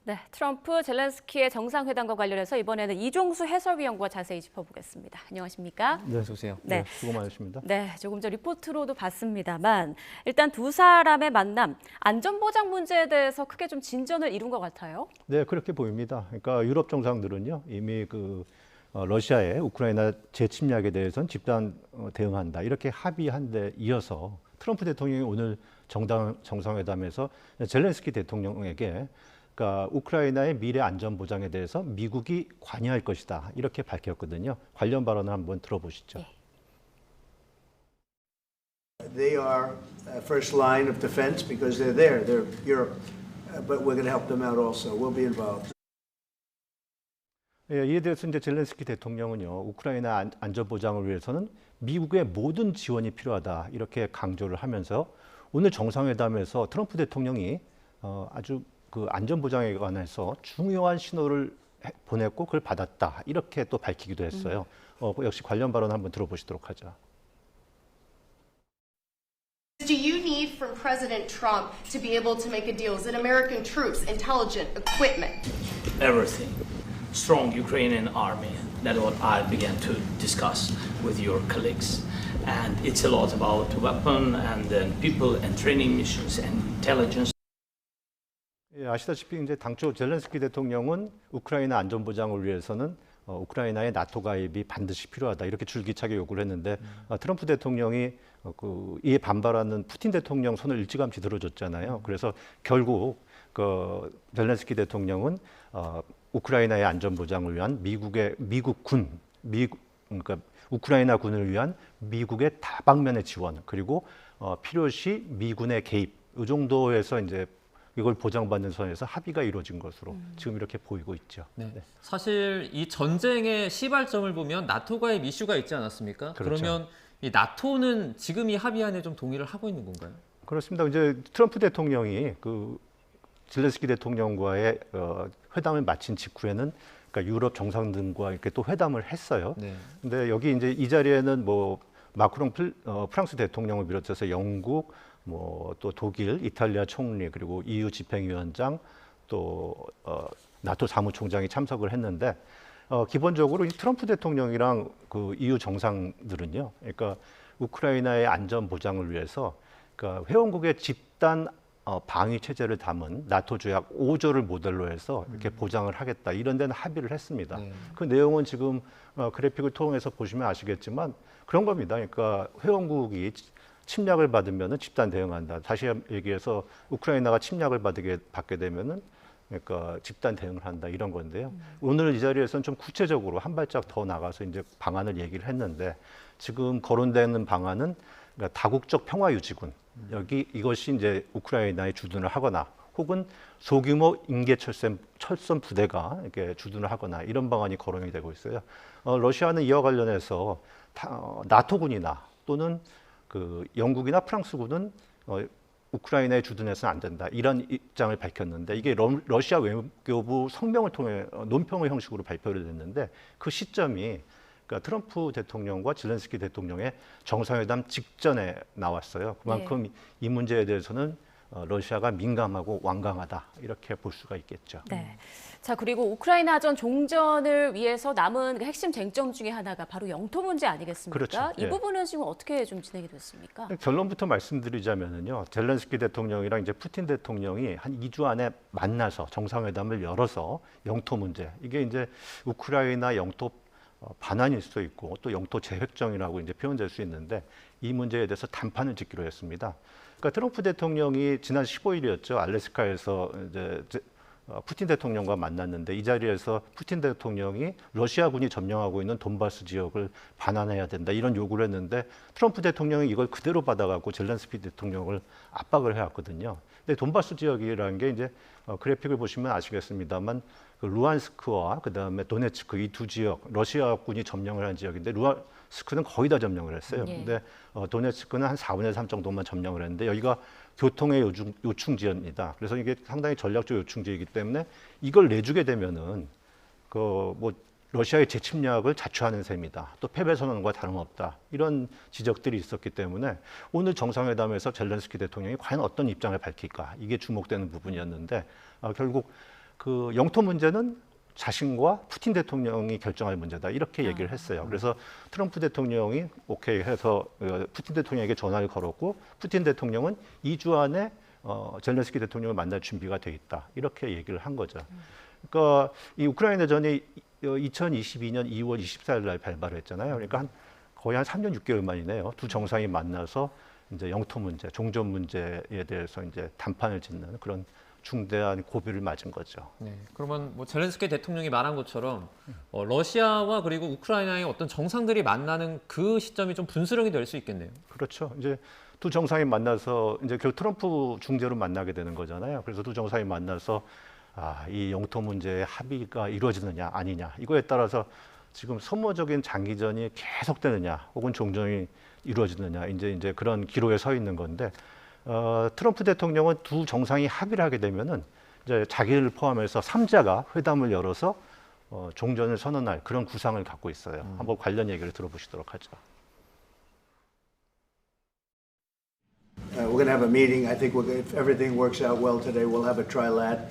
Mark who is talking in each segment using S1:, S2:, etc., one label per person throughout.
S1: 네, 트럼프, 젤렌스키의 정상회담과 관련해서 이번에는 이종수 해설위원과 자세히 짚어보겠습니다. 안녕하십니까?
S2: 네, 어서오세요.
S1: 네.
S2: 수고 많으십니다.
S1: 네, 조금 전 리포트로도 봤습니다만 일단 두 사람의 만남, 안전보장 문제에 대해서 크게 좀 진전을 이룬 것 같아요.
S2: 네, 그렇게 보입니다. 그러니까 유럽 정상들은요, 이미 러시아의 우크라이나 재침략에 대해서는 집단 대응한다 이렇게 합의한 데 이어서 트럼프 대통령이 오늘 정상회담에서 젤렌스키 대통령에게 그러니까 우크라이나의 미래 안전 보장에 대해서 미국이 관여할 것이다 이렇게 밝혔거든요. 관련 발언을 한번 들어보시죠.
S1: 네.
S3: They are first line of defense because they're there. They're Europe, but we're going to help them out also. We'll be involved.
S2: 예, 이에 대해서 이제 젤렌스키 대통령은요, 우크라이나 안전 보장을 위해서는 미국의 모든 지원이 필요하다 이렇게 강조를 하면서 오늘 정상회담에서 트럼프 대통령이 아주 그 안전 보장에 관해서 중요한 신호를 보냈고 그걸 받았다 이렇게 또 밝히기도 했어요. 역시 관련 발언 한번 들어보시도록 하죠.
S4: Do you need from President Trump to be able to make a deal? Is it American troops, intelligence, equipment?
S5: Everything. Strong Ukrainian army. That's what I began to discuss with your colleagues. And it's a lot about weapon and then people and training missions and intelligence.
S2: 예, 아시다시피 이제 당초 젤렌스키 대통령은 우크라이나 안전 보장을 위해서는 우크라이나의 나토 가입이 반드시 필요하다 이렇게 줄기차게 요구를 했는데 트럼프 대통령이 이에 반발하는 푸틴 대통령 손을 일찌감치 들어줬잖아요. 그래서 결국 젤렌스키 대통령은 우크라이나의 안전 보장을 위한 그러니까 우크라이나 군을 위한 미국의 다방면의 지원 그리고 필요시 미군의 개입 이 정도에서 이제 이걸 보장받는 선에서 합의가 이루어진 것으로 지금 이렇게 보이고 있죠.
S6: 네. 사실 이 전쟁의 시발점을 보면 나토 가입 이슈가 있지 않았습니까?
S2: 그렇죠.
S6: 그러면 이 나토는 지금 이 합의안에 좀 동의를 하고 있는 건가요?
S2: 그렇습니다. 이제 트럼프 대통령이 젤렌스키 대통령과의 회담을 마친 직후에는 그러니까 유럽 정상들과 이렇게 또 회담을 했어요.
S6: 네.
S2: 근데 여기 이제 이 자리에는 마크롱 프랑스 대통령을 비롯해서 영국, 또 독일, 이탈리아 총리 그리고 EU 집행위원장 또 나토 사무총장이 참석을 했는데 기본적으로 이 트럼프 대통령이랑 그 EU 정상들은요, 그러니까 우크라이나의 안전 보장을 위해서 그러니까 회원국의 집단 방위 체제를 담은 나토 조약 5조를 모델로 해서 이렇게 보장을 하겠다 이런 데는 합의를 했습니다.
S6: 네.
S2: 그 내용은 지금 그래픽을 통해서 보시면 아시겠지만 그런 겁니다. 그러니까 회원국이 침략을 받으면은 집단 대응한다. 다시 얘기해서 우크라이나가 침략을 받게 되면은 그러니까 집단 대응을 한다 이런 건데요. 오늘 이 자리에서는 좀 구체적으로 한 발짝 더 나가서 이제 방안을 얘기를 했는데 지금 거론되는 방안은 그러니까 다국적 평화유지군 이것이 이제 우크라이나에 주둔을 하거나 혹은 소규모 인계 철선 부대가 이렇게 주둔을 하거나 이런 방안이 거론이 되고 있어요. 러시아는 이와 관련해서 나토군이나 또는 영국이나 프랑스군은 우크라이나에 주둔해서는 안 된다 이런 입장을 밝혔는데 이게 러시아 외교부 성명을 통해 논평의 형식으로 발표를 했는데 그 시점이 그러니까 트럼프 대통령과 젤렌스키 대통령의 정상회담 직전에 나왔어요. 그만큼
S1: 네.
S2: 이 문제에 대해서는 러시아가 민감하고 완강하다 이렇게 볼 수가 있겠죠.
S1: 네. 자, 그리고 우크라이나전 종전을 위해서 남은 핵심 쟁점 중에 하나가 바로 영토 문제 아니겠습니까?
S2: 그렇죠.
S1: 이
S2: 예.
S1: 부분은 지금 어떻게 좀 진행이 됐습니까?
S2: 결론부터 말씀드리자면요. 젤렌스키 대통령이랑 이제 푸틴 대통령이 한 2주 안에 만나서 정상회담을 열어서 영토 문제 이게 이제 우크라이나 영토 반환일 수도 있고 또 영토 재획정이라고 이제 표현될 수 있는데 이 문제에 대해서 담판을 짓기로 했습니다. 그러니까 트럼프 대통령이 지난 15일이었죠. 알래스카에서 이제 푸틴 대통령과 만났는데 이 자리에서 푸틴 대통령이 러시아군이 점령하고 있는 돈바스 지역을 반환해야 된다 이런 요구를 했는데 트럼프 대통령이 이걸 그대로 받아갖고 젤렌스키 대통령을 압박을 해왔거든요. 근데 돈바스 지역이라는 게 이제 그래픽을 보시면 아시겠습니다만 루안스크와 그다음에 도네츠크 이 두 지역 러시아군이 점령을 한 지역인데 루안스크는 거의 다 점령을 했어요.
S1: 예.
S2: 근데 도네츠크는 한 4분의 3 정도만 점령을 했는데 여기가 교통의 요충지입니다. 그래서 이게 상당히 전략적 요충지이기 때문에 이걸 내주게 되면은 러시아의 재침략을 자초하는 셈이다. 또 패배 선언과 다름없다. 이런 지적들이 있었기 때문에 오늘 정상회담에서 젤렌스키 대통령이 과연 어떤 입장을 밝힐까 이게 주목되는 부분이었는데 결국 그 영토 문제는 자신과 푸틴 대통령이 결정할 문제다 이렇게 얘기를 했어요. 그래서 트럼프 대통령이 오케이 해서 푸틴 대통령에게 전화를 걸었고 푸틴 대통령은 2주 안에 젤렌스키 대통령을 만날 준비가 돼 있다 이렇게 얘기를 한 거죠. 그러니까 이 우크라이나 전이 2022년 2월 24일 날 발발을 했잖아요. 그러니까 거의 한 3년 6개월 만이네요. 두 정상이 만나서 이제 영토 문제, 종전 문제에 대해서 이제 담판을 짓는 그런 중대한 고비를 맞은 거죠.
S6: 네, 그러면 뭐 젤렌스키 대통령이 말한 것처럼 러시아와 그리고 우크라이나의 어떤 정상들이 만나는 그 시점이 좀 분수령이 될 수 있겠네요.
S2: 그렇죠. 이제 두 정상이 만나서 이제 결국 트럼프 중재로 만나게 되는 거잖아요. 그래서 두 정상이 만나서 이 영토 문제의 합의가 이루어지느냐 아니냐 이거에 따라서 지금 소모적인 장기전이 계속되느냐 혹은 종전이 이루어지느냐 이제 그런 기로에 서 있는 건데 트럼프 대통령은 두 정상이 합의를 하게 되면은 이제 자기를 포함해서 3자가 회담을 열어서 종전을 선언할 그런 구상을 갖고 있어요. 한번 관련 얘기를 들어보시도록 하죠.
S3: We're going to have a meeting. I think if everything works out well today, we'll have a trilat.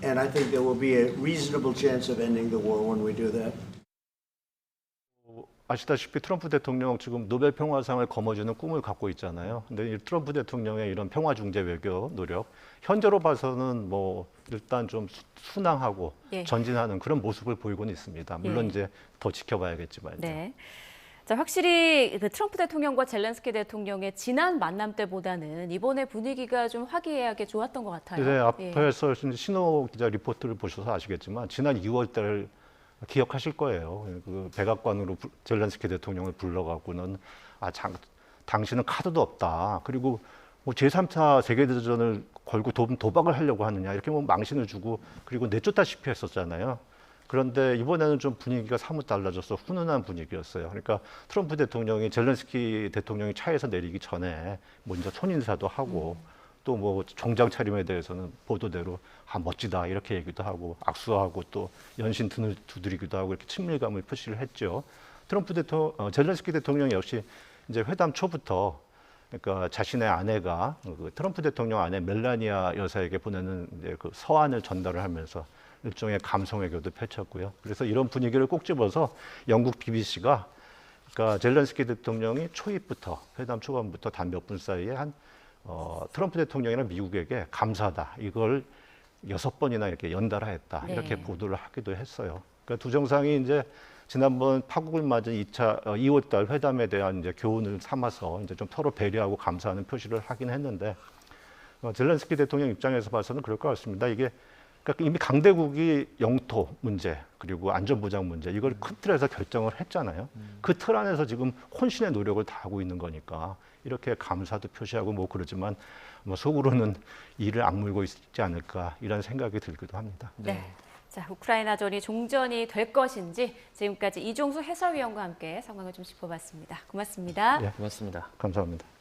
S3: And I think there will be a reasonable chance of ending the war when we do that.
S2: 아시다시피 트럼프 대통령 지금 노벨 평화상을 거머쥐는 꿈을 갖고 있잖아요. 근데 이 트럼프 대통령의 이런 평화 중재 외교 노력, 현재로 봐서는 뭐 일단 좀 순항하고
S1: 예.
S2: 전진하는 그런 모습을 보이고는 있습니다. 물론
S1: 예.
S2: 이제 더 지켜봐야겠지만요.
S1: 네. 자, 확실히 그 트럼프 대통령과 젤렌스키 대통령의 지난 만남 때보다는 이번에 분위기가 좀 화기애애하게 좋았던 것 같아요.
S2: 네,
S1: 예.
S2: 앞에서 신호 기자 리포트를 보셔서 아시겠지만 지난 2월 달 기억하실 거예요. 그 백악관으로 젤렌스키 대통령을 불러가고는 당신은 카드도 없다. 그리고 뭐 제3차 세계대전을 걸고 도박을 하려고 하느냐 이렇게 뭐 망신을 주고 그리고 내쫓다시피 했었잖아요. 그런데 이번에는 좀 분위기가 사뭇 달라져서 훈훈한 분위기였어요. 그러니까 트럼프 대통령이 젤렌스키 대통령이 차에서 내리기 전에 먼저 손인사도 하고 또 뭐 정장 차림에 대해서는 보도대로 멋지다 이렇게 얘기도 하고 악수하고 또 연신 등을 두드리기도 하고 이렇게 친밀감을 표시를 했죠. 젤렌스키 대통령 역시 이제 회담 초부터 그러니까 자신의 아내가 그 트럼프 대통령 아내 멜라니아 여사에게 보내는 이제 그 서한을 전달을 하면서 일종의 감성 외교도 펼쳤고요. 그래서 이런 분위기를 꼭 집어서 영국 BBC가 그러니까 젤렌스키 대통령이 초입부터 회담 초반부터 단 몇 분 사이에 트럼프 대통령이나 미국에게 감사하다 이걸 6번이나 이렇게 연달아했다
S1: 네.
S2: 이렇게 보도를 하기도 했어요. 그러니까 두 정상이 이제 지난번 파국을 맞은 2월달 회담에 대한 이제 교훈을 삼아서 이제 좀 서로 배려하고 감사하는 표시를 하긴 했는데 젤렌스키 대통령 입장에서 봐서는 그럴 것 같습니다. 이게 그러니까 이미 강대국이 영토 문제 그리고 안전보장 문제 이걸 큰 틀에서 결정을 했잖아요. 그 틀 안에서 지금 혼신의 노력을 다하고 있는 거니까 이렇게 감사도 표시하고 뭐 그러지만 뭐 속으로는 이를 악물고 있지 않을까 이런 생각이 들기도 합니다.
S1: 네. 자, 우크라이나전이 종전이 될 것인지 지금까지 이종수 해설위원과 함께 상황을 좀 짚어봤습니다. 고맙습니다.
S2: 예.
S6: 고맙습니다.
S2: 감사합니다.